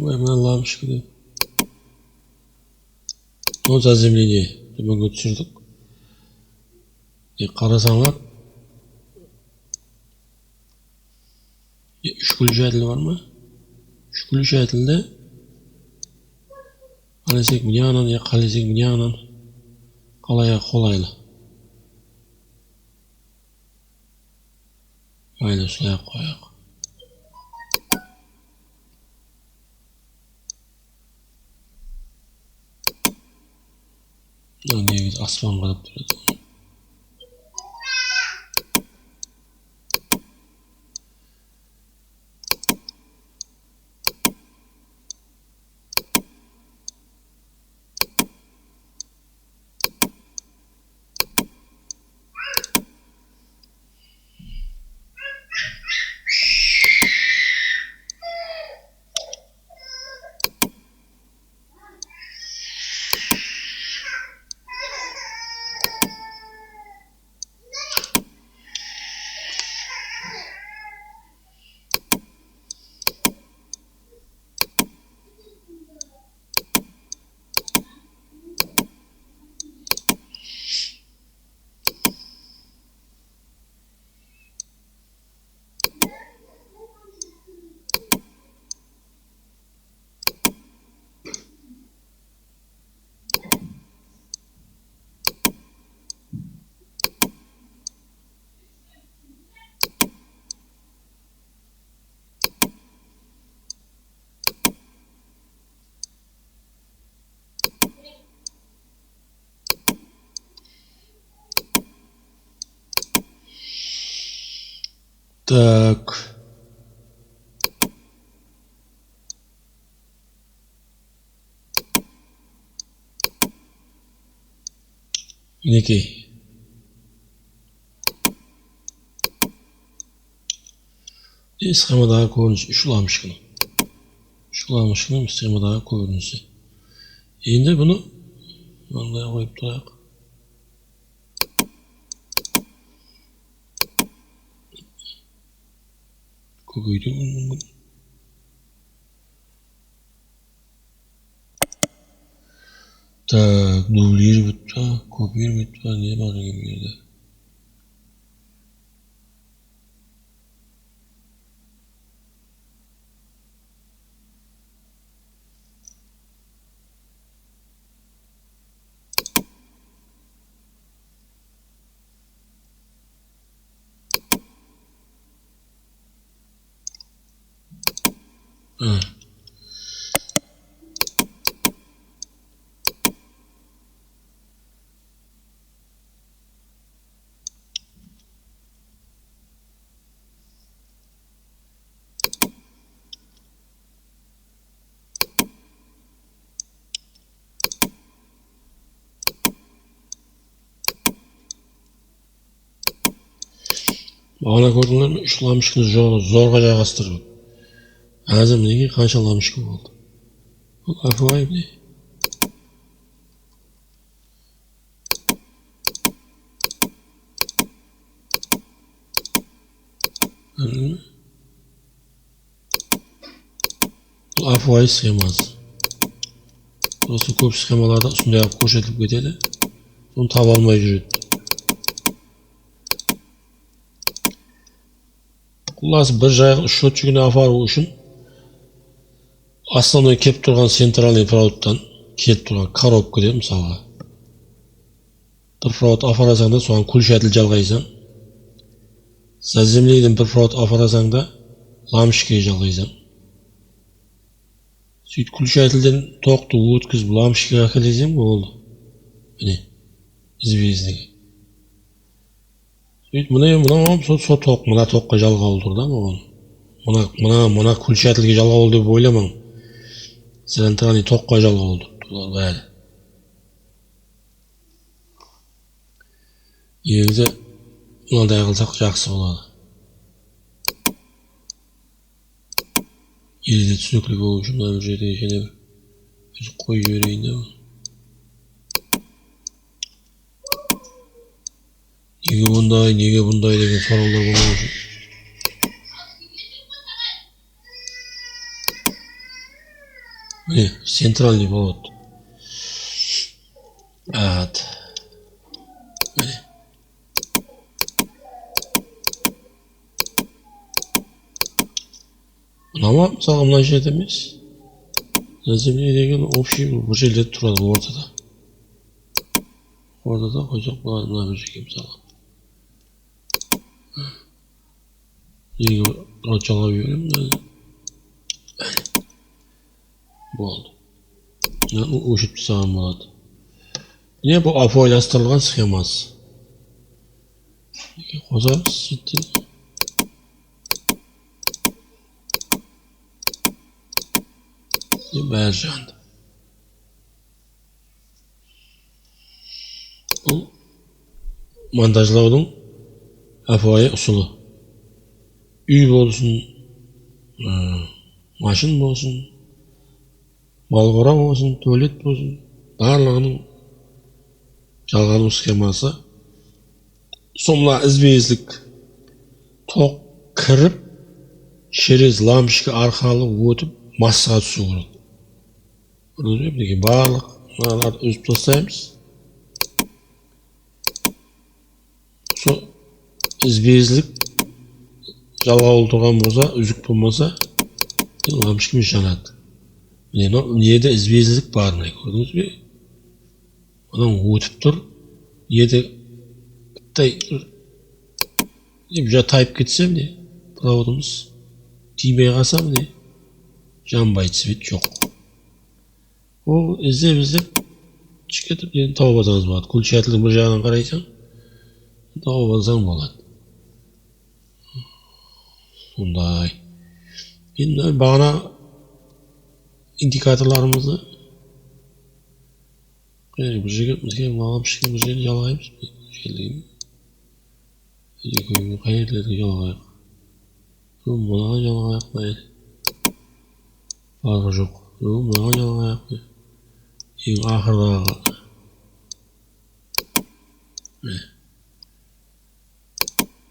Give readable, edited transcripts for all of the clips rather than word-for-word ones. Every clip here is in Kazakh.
Мына лампочкада ну заземление төменге түсірдік. Қарасаңlar үшкіл бар ма? Үшкіл жәділді қарасек мына жағынан, қарасек мына жағынан қалай қолайлы. Mayli şuraya koyak. Negizі аспан қарап тұрады. Так. Мінекей. Схемадағы көрініс үш лампочканың. Үш лампочканың схемадағы көрінісі. Енді бұны мынандай қойып тұрайық. Көбейту мүмкін. Так, дублировать па, копировать па, не бар деген жерде. Бағана көрдіңдер ме? Үш лампочканы зорға жайғастырып. Әзір мінеки қанша лампочка болды. Бұл афуай міне. Бұл афуай схемасы. Осы көп схемаларда ұсындай ақ көрсетіліп кетеді. Соны таба алмай жүреді. Құласы бір жайғы счетчигіне апару үшін основной кеп тұрған центральный проводтан келіп тұрған коробка деп мысалға. Бір провод апарасаң да соған күл-шәділ жалғайсаң. Заземлейден бір провод апарасаң да лампочкаға жалғайсаң. Сөйтіп күл-шәділден тоқты өткізіп лампочкаға әкелсең болды. Міне, известный. Мына тоққа жалғау тұр да бұған. Мына күл-шәділге жалғау деп ойламаң. Центральный тоққа жалғау тұр бәрі. Негізі мынадай қылсақ жақсы болады. Елде түсінікті болу үшін мына бір жерде және бір қойып жіберейін де. Неге бұндай деген сұраулар болмау үшін. Центральный болот. Evet. Ama мысалы мына жерде емес. Заземление деген общий бір жерде тұрады ортада. Ортада қойсақ болады мына бір жерге мысалы. Неге жалғап жіберемін. Болды. Өшіп тастаған болады. Не бұл ойластырылған схемасы. Қосамыз сөйтіп. Бәрі жанды. Бұл монтажлаудың әфуайы ұсылы. Үй болсын, машин болсын, балғора болсын, туалет болсын, барлығының жалғану схемасы. Сонда ізбезлік тоқ кіріп, через лампочка арқалы өтіп, массаға түсу керек. Барлық мыналарды үзіп тастаймыз. Сол ізбезлік жалғаулы тұрған болса, үзік болмаса, лампочкамен жанады. Неде ізбезлік бар, көрдіңіз бе? Одан өтіп тұр. Неде бұжа тайып кетсем, проводымыз тимей қалсам, жанбайды, свет жоқ. Ол іздеп кетіп тауып алсаңыз болады. Күлшатылың бір жағынан қарайсаң, тауып алсаң болады. Сондай. Енді бағана индикаторларымызды бір жерге лампочка бір жерге жалғаймыз. Қай жерлерге жалғайық? Мұнаға жалғайық. Барғы жоқ. Мұнаға жалғайық. Ең ақырдағы.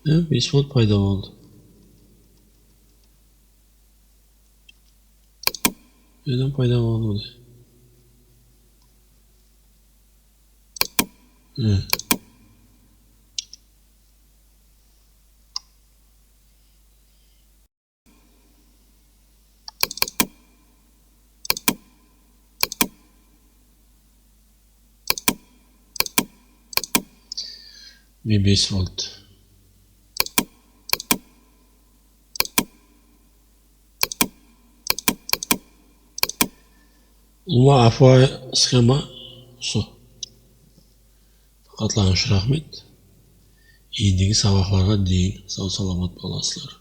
5 volt пайда болды. Neden пайда болды? Ve 5 volt. Ұлма афуай схема осы. Қатлаңыз рахмет. Ендігі сабақларға дейін сау саламат боласыздар.